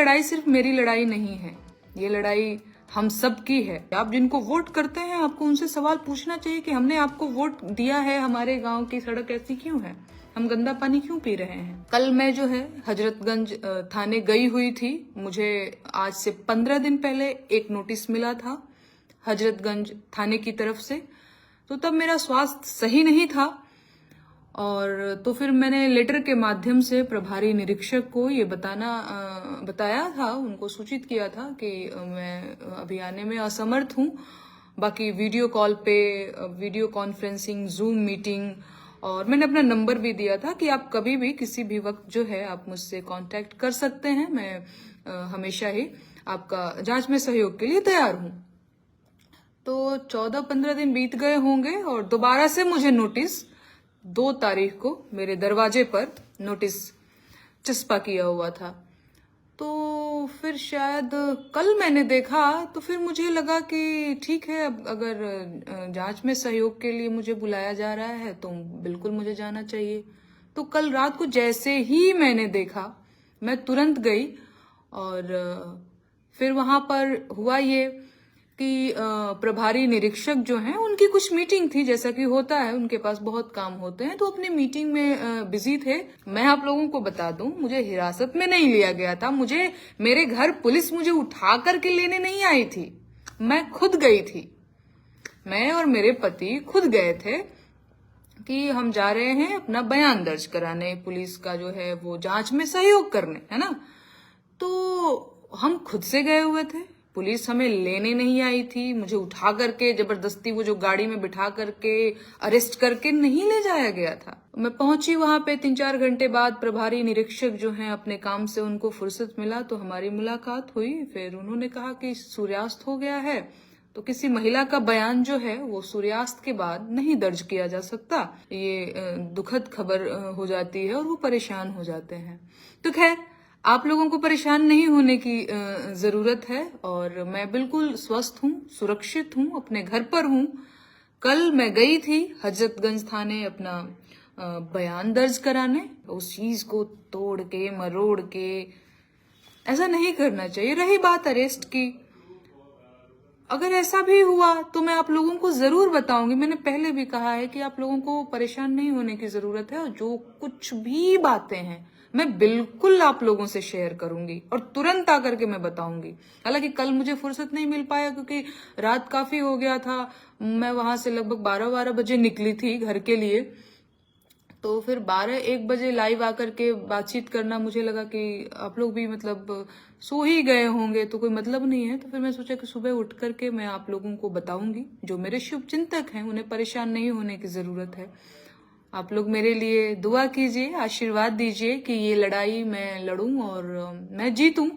लड़ाई सिर्फ मेरी लड़ाई नहीं है, ये लड़ाई हम सब की है। आप जिनको वोट करते हैं आपको उनसे सवाल पूछना चाहिए कि हमने आपको वोट दिया है, हमारे गांव की सड़क ऐसी क्यों है, हम गंदा पानी क्यों पी रहे हैं। कल मैं जो है हजरतगंज थाने गई हुई थी। मुझे आज से 15 दिन पहले एक नोटिस मिला था हजरतगंज थाने की तरफ से, तो तब मेरा स्वास्थ्य सही नहीं था और तो फिर मैंने लेटर के माध्यम से प्रभारी निरीक्षक को ये बताया था, उनको सूचित किया था कि मैं अभी आने में असमर्थ हूँ। बाकी वीडियो कॉल पे, वीडियो कॉन्फ्रेंसिंग, जूम मीटिंग, और मैंने अपना नंबर भी दिया था कि आप कभी भी किसी भी वक्त जो है आप मुझसे कांटेक्ट कर सकते हैं। मैं हमेशा ही आपका जांच में सहयोग के लिए तैयार हूँ। तो 14-15 दिन बीत गए होंगे और दोबारा से मुझे नोटिस 2 तारीख को मेरे दरवाजे पर नोटिस चस्पा किया हुआ था। तो फिर शायद कल मैंने देखा तो फिर मुझे लगा कि ठीक है, अब अगर जांच में सहयोग के लिए मुझे बुलाया जा रहा है तो बिल्कुल मुझे जाना चाहिए। तो कल रात को जैसे ही मैंने देखा मैं तुरंत गई और फिर वहां पर हुआ ये कि प्रभारी निरीक्षक जो हैं उनकी कुछ मीटिंग थी, जैसा कि होता है उनके पास बहुत काम होते हैं, तो अपनी मीटिंग में बिजी थे। मैं आप लोगों को बता दूं, मुझे हिरासत में नहीं लिया गया था। मुझे मेरे घर पुलिस मुझे उठा करके लेने नहीं आई थी, मैं खुद गई थी। मैं और मेरे पति खुद गए थे कि हम जा रहे हैं अपना बयान दर्ज कराने, पुलिस का जो है वो जांच में सहयोग करने, है ना। तो हम खुद से गए हुए थे, पुलिस हमें लेने नहीं आई थी, मुझे उठा करके जबरदस्ती वो जो गाड़ी में बिठा करके अरेस्ट करके नहीं ले जाया गया था। मैं पहुंची वहां पे 3-4 घंटे बाद। प्रभारी निरीक्षक जो हैं अपने काम से उनको फुर्सत मिला तो हमारी मुलाकात हुई। फिर उन्होंने कहा कि सूर्यास्त हो गया है तो किसी महिला का बयान जो है वो सूर्यास्त के बाद नहीं दर्ज किया जा सकता, ये दुखद खबर हो जाती है और वो परेशान हो जाते हैं। तो खैर, आप लोगों को परेशान नहीं होने की जरूरत है और मैं बिल्कुल स्वस्थ हूँ, सुरक्षित हूँ, अपने घर पर हूँ। कल मैं गई थी हजरतगंज थाने अपना बयान दर्ज कराने। उस चीज को तोड़ के मरोड़ के ऐसा नहीं करना चाहिए। रही बात अरेस्ट की, अगर ऐसा भी हुआ तो मैं आप लोगों को जरूर बताऊंगी। मैंने पहले भी कहा है कि आप लोगों को परेशान नहीं होने की जरूरत है और जो कुछ भी बातें हैं मैं बिल्कुल आप लोगों से शेयर करूंगी और तुरंत आकर के मैं बताऊंगी। हालांकि कल मुझे फुर्सत नहीं मिल पाया क्योंकि रात काफी हो गया था। मैं वहां से लगभग 12 बजे निकली थी घर के लिए, तो फिर 12-1 बजे लाइव आकर के बातचीत करना, मुझे लगा कि आप लोग भी मतलब सो ही गए होंगे तो कोई मतलब नहीं है। तो फिर मैं सोचा कि सुबह उठ करके मैं आप लोगों को बताऊंगी। जो मेरे शुभ चिंतक हैं उन्हें परेशान नहीं होने की जरूरत है। आप लोग मेरे लिए दुआ कीजिए, आशीर्वाद दीजिए कि ये लड़ाई मैं लड़ूं और मैं जीतूं।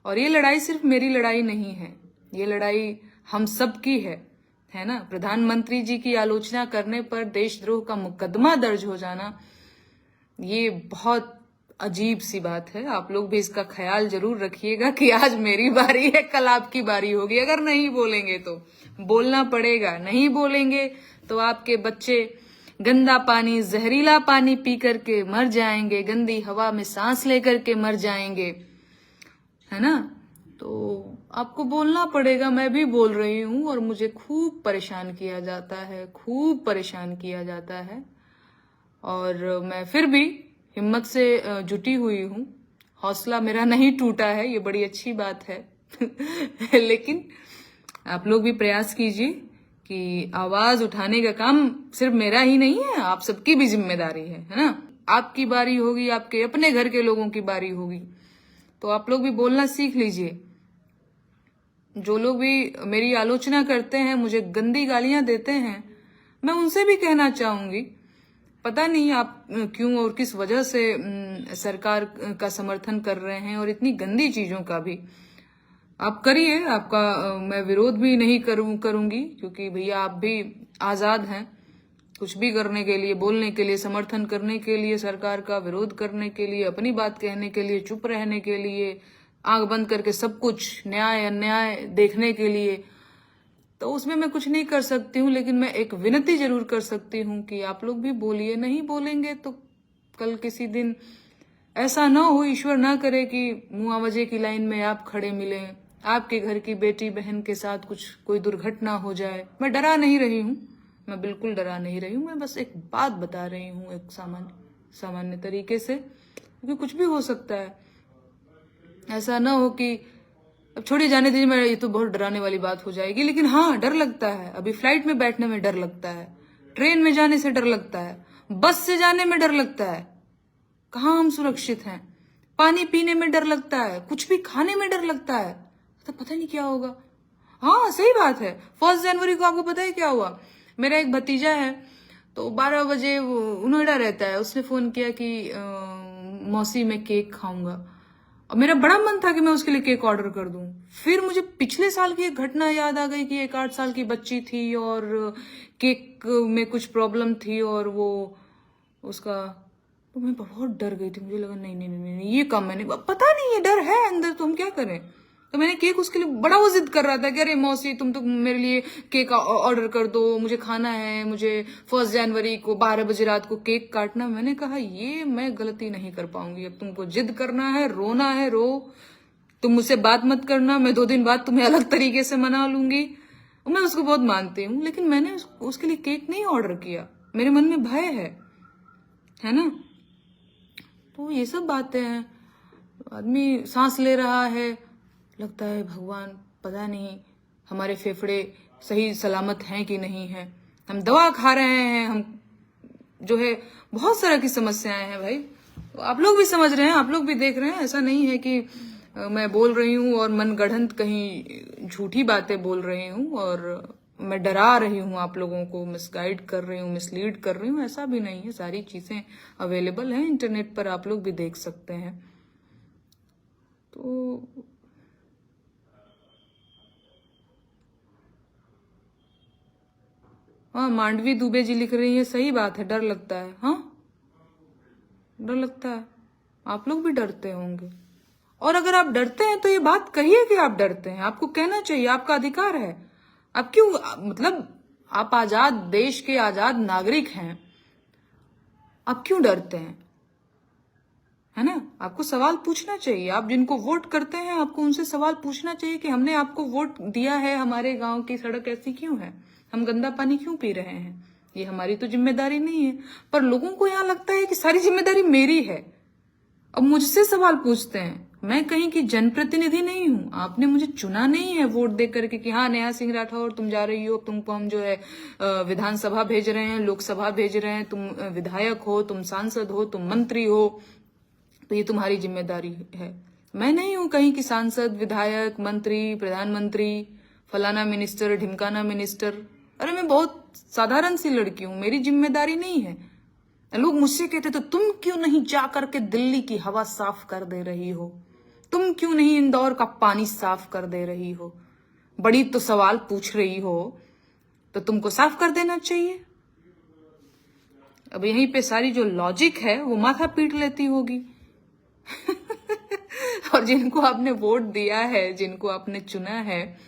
और ये लड़ाई सिर्फ मेरी लड़ाई नहीं है, ये लड़ाई हम सब की है ना। प्रधानमंत्री जी की आलोचना करने पर देशद्रोह का मुकदमा दर्ज हो जाना, ये बहुत अजीब सी बात है। आप लोग भी इसका ख्याल जरूर रखिएगा कि आज मेरी बारी है, कल आपकी बारी होगी। अगर नहीं बोलेंगे तो बोलना पड़ेगा, नहीं बोलेंगे तो आपके बच्चे गंदा पानी, जहरीला पानी पी करके मर जाएंगे, गंदी हवा में सांस लेकर के मर जाएंगे, है ना। तो आपको बोलना पड़ेगा। मैं भी बोल रही हूँ और मुझे खूब परेशान किया जाता है, खूब परेशान किया जाता है और मैं फिर भी हिम्मत से जुटी हुई हूँ। हौसला मेरा नहीं टूटा है, ये बड़ी अच्छी बात है। लेकिन आप लोग भी प्रयास कीजिए कि आवाज उठाने का काम सिर्फ मेरा ही नहीं है, आप सबकी भी जिम्मेदारी है ना। आपकी बारी होगी, आपके अपने घर के लोगों की बारी होगी, तो आप लोग भी बोलना सीख लीजिए। जो लोग भी मेरी आलोचना करते हैं, मुझे गंदी गालियां देते हैं, मैं उनसे भी कहना चाहूंगी, पता नहीं आप क्यों और किस वजह से सरकार का समर्थन कर रहे हैं और इतनी गंदी चीजों का भी आप करिए। आपका मैं विरोध भी नहीं करूंगी क्योंकि भैया आप भी आजाद हैं कुछ भी करने के लिए, बोलने के लिए, समर्थन करने के लिए, सरकार का विरोध करने के लिए, अपनी बात कहने के लिए, चुप रहने के लिए, आंख बंद करके सब कुछ न्याय अन्याय देखने के लिए। तो उसमें मैं कुछ नहीं कर सकती हूँ, लेकिन मैं एक विनती जरूर कर सकती हूँ कि आप लोग भी बोलिए। नहीं बोलेंगे तो कल किसी दिन ऐसा ना हो, ईश्वर ना करे कि मुआवजे की लाइन में आप खड़े मिलें, आपके घर की बेटी बहन के साथ कोई दुर्घटना हो जाए। मैं डरा नहीं रही हूँ, मैं बिल्कुल डरा नहीं रही हूँ, मैं बस एक बात बता रही हूँ एक सामान्य तरीके से, क्योंकि कुछ भी हो सकता है। ऐसा ना हो कि, अब छोड़िए जाने दीजिए, मैं ये तो बहुत डराने वाली बात हो जाएगी, लेकिन हाँ डर लगता है। अभी फ्लाइट में बैठने में डर लगता है, ट्रेन में जाने से डर लगता है, बस से जाने में डर लगता है, कहाँ हम सुरक्षित हैं। पानी पीने में डर लगता है, कुछ भी खाने में डर लगता है, तो पता नहीं क्या होगा। हाँ सही बात है। 1 जनवरी को आपको पता है क्या हुआ? मेरा एक भतीजा है, तो 12 बजे वो नोएडा रहता है, उसने फोन किया कि मौसी मैं केक खाऊंगा। और मेरा बड़ा मन था कि मैं उसके लिए केक ऑर्डर कर दूं। फिर मुझे पिछले साल की एक घटना याद आ गई कि एक 8 साल की बच्ची थी और केक में कुछ प्रॉब्लम थी और वो उसका, तो मैं बहुत डर गई थी। मुझे लगा नहीं नहीं नहीं नहीं, ये काम मैंने, पता नहीं ये डर है अंदर, तो हम क्या करें। तो मैंने केक उसके लिए, बड़ा वो जिद कर रहा था कि अरे मौसी तुम तो मेरे लिए केक ऑर्डर कर दो, मुझे खाना है, मुझे 1 जनवरी को 12 बजे रात को केक काटना। मैंने कहा ये मैं गलती नहीं कर पाऊंगी, अब तुमको जिद करना है, रोना है रो, तुम मुझसे बात मत करना, मैं 2 दिन बाद तुम्हें अलग तरीके से मना लूंगी। मैं उसको बहुत मानती हूँ, लेकिन मैंने उसके लिए केक नहीं ऑर्डर किया, मेरे मन में भय है ना। तो ये सब बातें हैं। आदमी सांस ले रहा है, लगता है भगवान पता नहीं हमारे फेफड़े सही सलामत हैं कि नहीं हैं, हम दवा खा रहे हैं, हम जो है बहुत सारा की समस्याएं हैं भाई। तो आप लोग भी समझ रहे हैं, आप लोग भी देख रहे हैं। ऐसा नहीं है कि मैं बोल रही हूँ और मन गढ़ंत कहीं झूठी बातें बोल रही हूँ और मैं डरा रही हूँ आप लोगों को, मिसगाइड कर रही हूँ, मिसलीड कर रही हूँ, ऐसा भी नहीं है। सारी चीजें अवेलेबल हैं इंटरनेट पर, आप लोग भी देख सकते हैं। तो हाँ, मांडवी दुबे जी लिख रही है, सही बात है, डर लगता है। हाँ डर लगता है, आप लोग भी डरते होंगे। और अगर आप डरते हैं तो ये बात कहिए कि आप डरते हैं, आपको कहना चाहिए, आपका अधिकार है। आप क्यों, मतलब आप आजाद देश के आजाद नागरिक हैं, आप क्यों डरते हैं, है ना। आपको सवाल पूछना चाहिए, आप जिनको वोट करते हैं आपको उनसे सवाल पूछना चाहिए कि हमने आपको वोट दिया है, हमारे गांव की सड़क ऐसी क्यों है, हम गंदा पानी क्यों पी रहे हैं, ये हमारी तो जिम्मेदारी नहीं है। पर लोगों को यहाँ लगता है कि सारी जिम्मेदारी मेरी है। अब मुझसे सवाल पूछते हैं, मैं कहीं की जनप्रतिनिधि नहीं हूं, आपने मुझे चुना नहीं है वोट दे करके कि हाँ नेहा सिंह राठौर तुम जा रही हो, तुमको हम जो है विधानसभा भेज रहे हैं, लोकसभा भेज रहे हैं, तुम विधायक हो, तुम सांसद हो, तुम मंत्री हो, तो ये तुम्हारी जिम्मेदारी है। मैं नहीं हूं कहीं की सांसद, विधायक, मंत्री, प्रधानमंत्री, फलाना मिनिस्टर, ढिमकाना मिनिस्टर। अरे मैं बहुत साधारण सी लड़की हूं, मेरी जिम्मेदारी नहीं है। लोग मुझसे कहते तो तुम क्यों नहीं जा करके दिल्ली की हवा साफ कर दे रही हो, तुम क्यों नहीं इंदौर का पानी साफ कर दे रही हो, बड़ी तो सवाल पूछ रही हो तो तुमको साफ कर देना चाहिए। अब यहीं पे सारी जो लॉजिक है वो माथा पीट लेती होगी। और जिनको आपने वोट दिया है, जिनको आपने चुना है,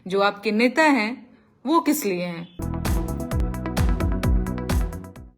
जो आपके नेता हैं, वो किस लिए हैं?